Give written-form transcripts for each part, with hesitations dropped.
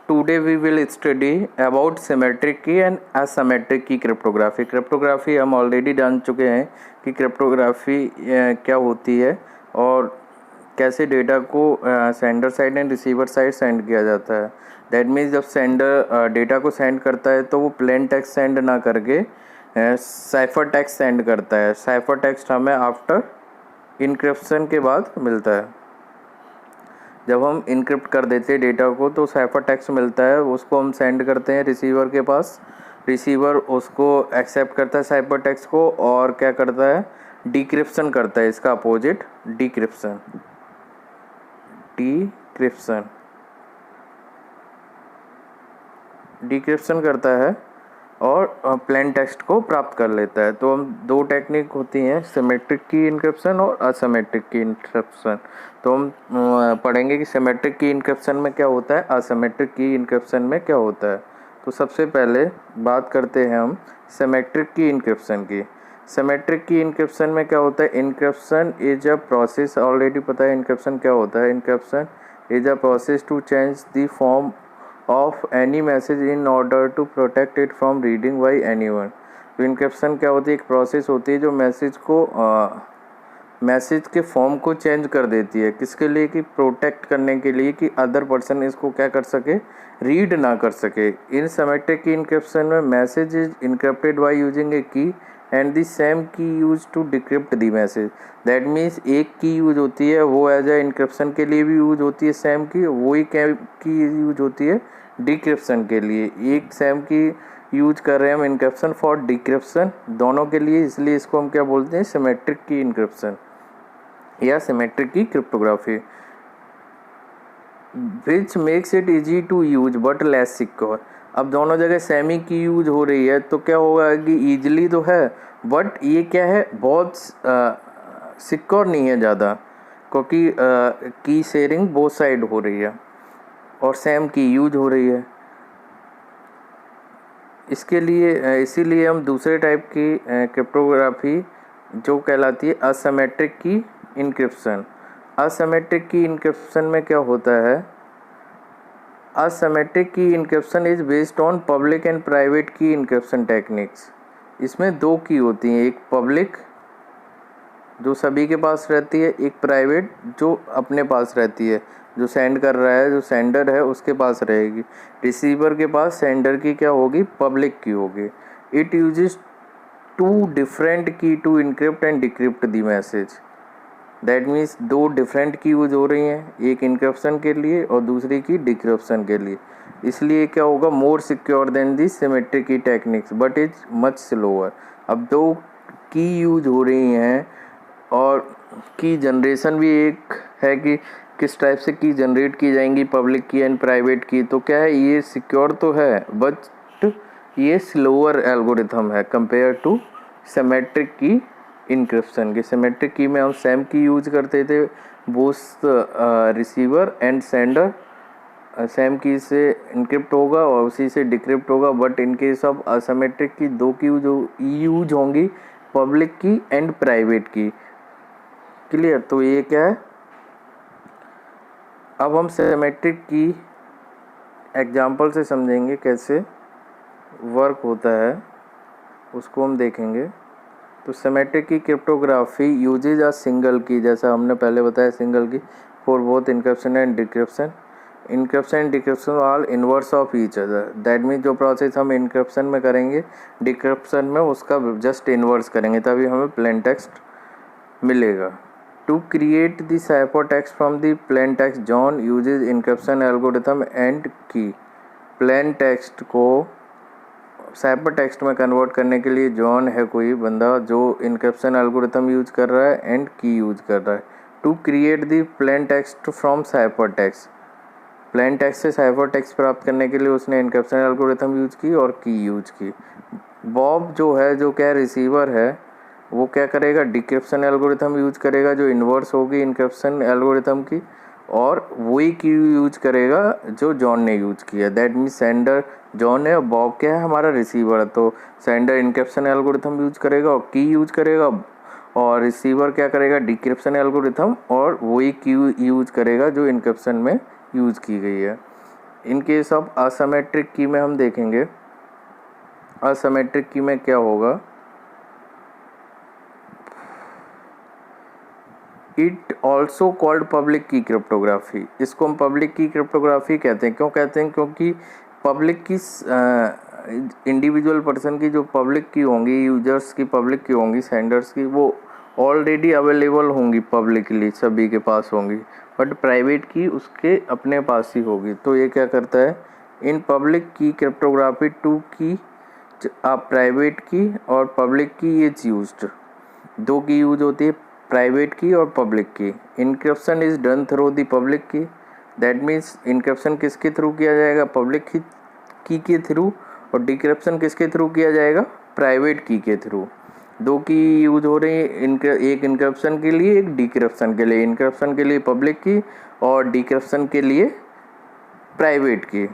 Today we will study about symmetric key and asymmetric key cryptography. Cryptography हम already जान चुके हैं कि क्रिप्टोग्राफी क्या होती है और कैसे डेटा को sender side and receiver side send किया जाता है। दैट मीन्स जब सेंडर डेटा को सेंड करता है तो वो प्लेन टेक्स्ट सेंड ना करके साइफर टेक्स्ट सेंड करता है। साइफर टेक्स्ट हमें आफ्टर इनक्रिप्शन के बाद मिलता है। जब हम इनक्रिप्ट कर देते हैं डेटा को तो साइफर टेक्स्ट मिलता है, उसको हम सेंड करते हैं रिसीवर के पास। रिसीवर उसको एक्सेप्ट करता है साइफर टेक्स्ट को और क्या करता है, डिक्रिप्शन करता है। इसका अपोजिट डिक्रिप्शन डिक्रिप्शन करता है और प्लेन टेक्स्ट को प्राप्त कर लेता है। तो हम दो टेक्निक होती हैं, सिमेट्रिक की इनक्रिप्शन और असिमेट्रिक की इनक्रिप्शन। तो हम पढ़ेंगे कि सिमेट्रिक की इनक्रिप्शन में क्या होता है, असिमेट्रिक की इनक्रिप्शन में क्या होता है। तो सबसे पहले बात करते हैं हम सिमेट्रिक की इनक्रिप्शन की। सिमेट्रिक की इनक्रिप्शन में क्या होता है, encryption is a process, already पता है इनक्रिप्शन क्या होता है। Encryption is a process to change the form of any message in order to protect it from reading by anyone। तो इनक्रिप्शन क्या होती है, एक प्रोसेस होती है जो मैसेज के फॉर्म को चेंज कर देती है। किसके लिए, कि प्रोटेक्ट करने के लिए कि अदर पर्सन इसको क्या कर सके, रीड ना कर सके। इन सिमेट्रिक की इनक्रिप्शन में message is encrypted by using a key and the same key use to decrypt the message. That means एक की यूज होती है, वो एज ए इनक्रिप्शन के लिए भी यूज होती है सेम की, वही की यूज होती है डिक्रिप्शन के लिए। एक सेम की यूज कर रहे हैं हम इनक्रिप्शन फॉर डिक्रिप्शन, दोनों के लिए, इसलिए इसको हम क्या बोलते हैं, सिमेट्रिक की इनक्रिप्शन या symmetric key cryptography. Which makes it easy to use but less secure. अब दोनों जगह सेमी की यूज हो रही है तो क्या होगा कि ईजिली तो है बट ये क्या है, बहुत सिक्योर नहीं है ज़्यादा, क्योंकि की शेयरिंग बोथ साइड हो रही है और सेम की यूज हो रही है। इसके लिए इसीलिए हम दूसरे टाइप की क्रिप्टोग्राफी जो कहलाती है असिमेट्रिक की इनक्रिप्शन। असिमेट्रिक की इनक्रिप्शन में क्या होता है, असिमेट्रिक की encryption is based on public and private की इनक्रिप्शन टेक्निक्स। इसमें दो की होती हैं, एक पब्लिक जो सभी के पास रहती है, एक प्राइवेट जो अपने पास रहती है, जो सेंड कर रहा है, जो सेंडर है उसके पास रहेगी। रिसीवर के पास सेंडर की क्या होगी, पब्लिक की होगी। It uses two different key to encrypt and decrypt the message. That means दो डिफरेंट की यूज हो रही हैं, एक इनक्रिप्शन के लिए और दूसरी की डिक्रिप्शन के लिए। इसलिए क्या होगा, मोर सिक्योर देन दी सिमेट्रिक की techniques but is much slower. अब दो की यूज हो रही हैं और की जनरेशन भी एक है कि किस टाइप से की जनरेट की जाएंगी, पब्लिक की एंड प्राइवेट की। तो क्या है, ये सिक्योर तो है बट ये स्लोअर एल्गोरिथम है compare to symmetric key encryption की। सिमेट्रिक की में हम सेम की यूज करते थे, both receiver and sender same की से इनक्रिप्ट होगा और उसी से डिक्रिप्ट होगा। But in case of asymmetric की दो की यूज होंगी, पब्लिक की एंड प्राइवेट की। क्लियर, तो ये क्या है। अब हम सिमेट्रिक की एग्जांपल से समझेंगे कैसे वर्क होता है, उसको हम देखेंगे। तो symmetric key cryptography usage a single की, जैसा हमने पहले बताया सिंगल की, for both encryption and decryption. Encryption and decryption all inverse of each other. That means जो प्रोसेस हम इनक्रिप्शन में करेंगे, डिक्रिप्शन में उसका जस्ट इनवर्स करेंगे, तभी हमें प्लेन टेक्स्ट मिलेगा। To create the cipher text from the plain text, John uses encryption algorithm and key. Plain text को साइफर टेक्स्ट में कन्वर्ट करने के लिए जॉन है कोई बंदा जो इनक्रिप्शन एल्गोरिथम यूज कर रहा है एंड की यूज कर रहा है। To create the plain text from cipher text, plain text से साइफर टेक्स्ट प्राप्त करने के लिए उसने इनक्रिप्शन एल्गोरिथम यूज की और की यूज की। बॉब जो है, जो क्या रिसीवर है, वो क्या करेगा, डिक्रिप्शन एल्गोरिथम यूज करेगा जो इन्वर्स होगी इनक्रिप्शन एल्गोरिथम की, और वही की यूज करेगा जो जॉन ने यूज किया। दैट मीन्स सेंडर जॉन है और बॉब क्या है, हमारा रिसीवर है। तो सेंडर इनक्रिप्शन एल्गोरिथम यूज करेगा और की यूज करेगा, और रिसीवर क्या करेगा, डिक्रिप्शन एल्गोरिथम और वही की यूज करेगा जो इनक्रिप्शन में यूज की गई है। इन केस ऑफ असिमेट्रिक की में हम देखेंगे असिमेट्रिक की में क्या होगा, it also called public key cryptography. इसको हम पब्लिक की क्रिप्टोग्राफी कहते हैं। क्यों कहते हैं? क्योंकि पब्लिक की इंडिविजुअल पर्सन की जो पब्लिक की होंगी, यूजर्स की पब्लिक की होंगी, सेंडर्स की, वो ऑलरेडी अवेलेबल होंगी पब्लिकली, सभी के पास होंगी, बट प्राइवेट की उसके अपने पास ही होगी। तो ये क्या करता है, in public key cryptography two key private key और पब्लिक की इज यूज्ड। दो की यूज होती है, प्राइवेट की और पब्लिक की। Encryption is done through the public की, दैट मीन्स इनक्रिप्शन किसके थ्रू किया जाएगा, पब्लिक की के थ्रू, और डिक्रिप्शन किसके थ्रू किया जाएगा, प्राइवेट की के थ्रू। दो की यूज हो रही है, एक इनक्रिप्शन के लिए, एक डिक्रिप्शन के लिए। इनक्रिप्शन के लिए पब्लिक की और डिक्रिप्शन के लिए private key.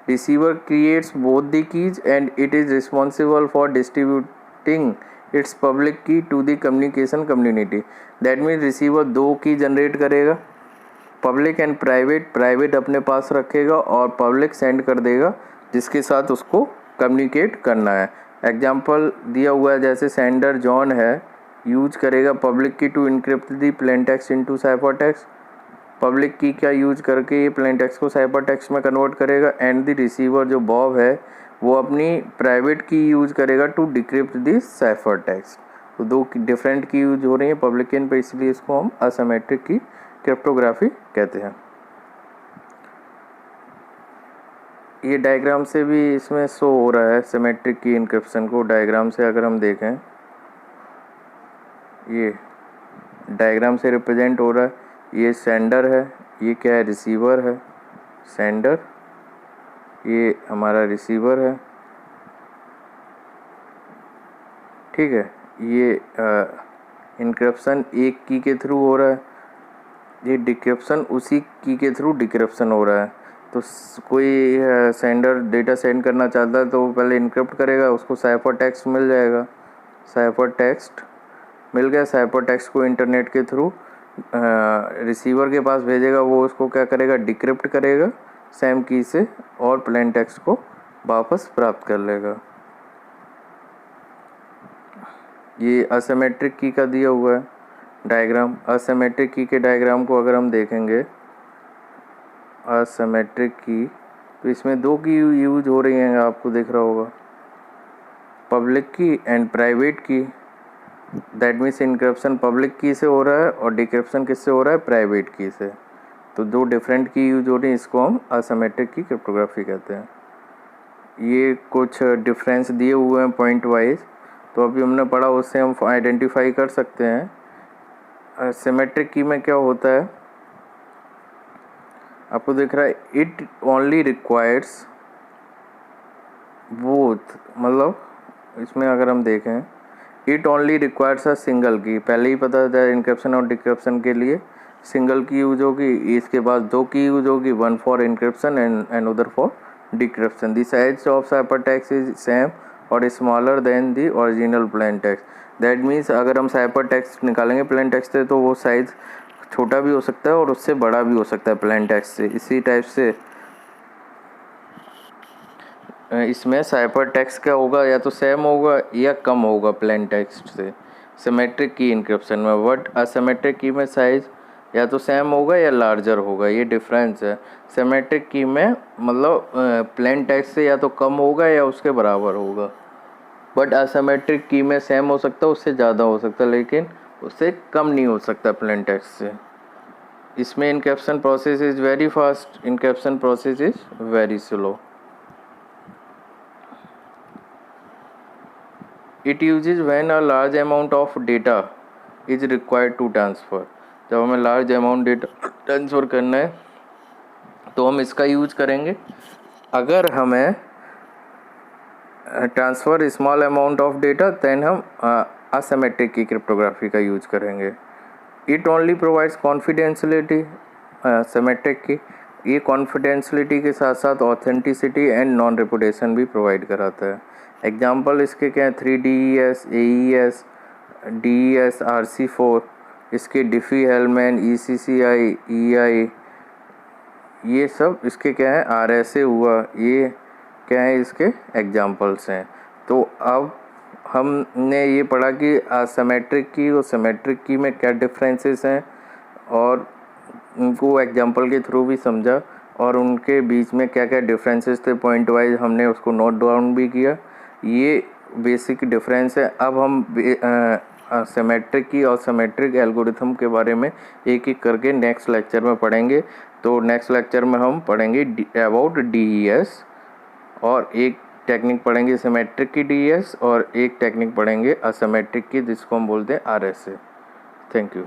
Receiver creates both the keys and it is responsible for distributing its public key to the communication community. That means receiver दो की जनरेट करेगा, पब्लिक एंड प्राइवेट। प्राइवेट अपने पास रखेगा और public send कर देगा जिसके साथ उसको कम्युनिकेट करना है। एग्जाम्पल दिया हुआ है, जैसे सेंडर जॉन है, यूज करेगा public key to encrypt the plain text into cipher text. Public key का यूज करके ये प्लेन टेक्स्ट को साइफर टेक्स्ट में कन्वर्ट करेगा। एंड द रिसीवर जो बॉब है वो अपनी प्राइवेट की यूज करेगा to decrypt this cipher text. तो दो डिफरेंट की यूज हो रही है पब्लिक की पे, इसलिए इसको हम असिमेट्रिक की क्रिप्टोग्राफी कहते हैं। ये डायग्राम से भी इसमें शो हो रहा है सिमेट्रिक की इनक्रिप्शन को। डायग्राम से अगर हम देखें, ये डायग्राम से रिप्रेजेंट हो रहा है, ये सेंडर है, ये क्या है, रिसीवर है। सेंडर, ये हमारा रिसीवर है, ठीक है। ये इनक्रिप्शन एक की के थ्रू हो रहा है, ये डिक्रिप्शन उसी की के थ्रू डिक्रिप्शन हो रहा है। तो कोई सेंडर डेटा सेंड करना चाहता है तो वो पहले इनक्रिप्ट करेगा, उसको साइफर टेक्स्ट मिल जाएगा। साइफर टेक्स्ट मिल गया, साइफर टेक्स्ट को इंटरनेट के थ्रू रिसीवर के पास भेजेगा, वो उसको क्या करेगा, डिक्रिप्ट करेगा सेम की से और प्लेन टेक्स्ट को वापस प्राप्त कर लेगा। ये असिमेट्रिक की का दिया हुआ है डायग्राम। असिमेट्रिक की के डायग्राम को अगर हम देखेंगे, असिमेट्रिक की, तो इसमें दो की यूज हो रही हैं, आपको दिख रहा होगा, पब्लिक की एंड प्राइवेट की। दैट मीन्स इनक्रिप्शन पब्लिक की से हो रहा है और डिक्रिप्शन किससे हो रहा है, प्राइवेट की से। तो दो डिफरेंट की यूज हो रही है, इसको हम असिमेट्रिक की क्रिप्टोग्राफी कहते हैं। ये कुछ डिफरेंस दिए हुए हैं पॉइंट वाइज, तो अभी हमने पढ़ा, उससे हम आइडेंटिफाई कर सकते हैं। सिमेट्रिक की में क्या होता है, आपको दिख रहा है, इट ओनली रिक्वायर्स बोथ, मतलब इसमें अगर हम देखें, it only requires a single की। पहले ही पता था इनक्रिप्शन और डिक्रिप्शन के लिए सिंगल की यूज होगी, इसके बाद दो की यूज होगी, one for encryption and other for decryption. The size of cipher text is same और smaller than the original plain text. That means अगर हम साइफर टेक्स्ट निकालेंगे प्लेन टेक्स्ट से, तो वो साइज़ छोटा भी हो सकता है और उससे बड़ा भी हो सकता है प्लेन टेक्स्ट से। इसी टाइप से इसमें साइफर टेक्स्ट क्या होगा, या तो सेम होगा या कम होगा प्लेन टेक्स्ट से सिमेट्रिक की इनक्रिप्शन में। बट असिमेट्रिक की में साइज़ या तो सेम होगा या लार्जर होगा, ये डिफरेंस है। सिमेट्रिक की में मतलब प्लेन टेक्स्ट से या तो कम होगा या उसके बराबर होगा, बट असिमेट्रिक की में सेम हो सकता है, उससे ज़्यादा हो सकता है, लेकिन उससे कम नहीं हो सकता प्लेन टेक्स्ट से। इसमें encryption process is very fast, encryption process is very slow. It uses when a large amount of data is required to transfer। जब हमें लार्ज अमाउंट डेटा ट्रांसफ़र करना है तो हम इसका यूज करेंगे। अगर हमें transfer small amount of data, then हम असिमेट्रिक की क्रिप्टोग्राफी का यूज करेंगे। It only provides confidentiality, symmetric key ये कॉन्फिडेंशियलिटी के साथ साथ ऑथेंटिसिटी एंड नॉन रेपुटेशन भी प्रोवाइड कराता है। एग्जाम्पल इसके क्या है, 3DES, AES, DES, RC4, इसके डिफ़ी, हेलमैन, ECCI, EI, ये सब इसके क्या है, RSA हुआ, ये क्या है, इसके एग्जाम्पल्स हैं। तो अब हमने ये पढ़ा कि असिमेट्रिक की और सिमेट्रिक की में क्या डिफरेंसेस हैं, और उनको एग्जांपल के थ्रू भी समझा, और उनके बीच में क्या क्या डिफरेंसेस थे पॉइंट वाइज हमने उसको नोट डाउन भी किया। ये बेसिक डिफरेंस है। अब हम सिमेट्रिक की और सिमेट्रिक एल्गोरिथम के बारे में एक एक करके नेक्स्ट लेक्चर में पढ़ेंगे। तो नेक्स्ट लेक्चर में हम पढ़ेंगे अबाउट DES, और एक टेक्निक पढ़ेंगे सिमेट्रिक की DES, और एक टेक्निक पढ़ेंगे असिमेट्रिक की, जिसको हम बोलते हैं RSA। Thank you.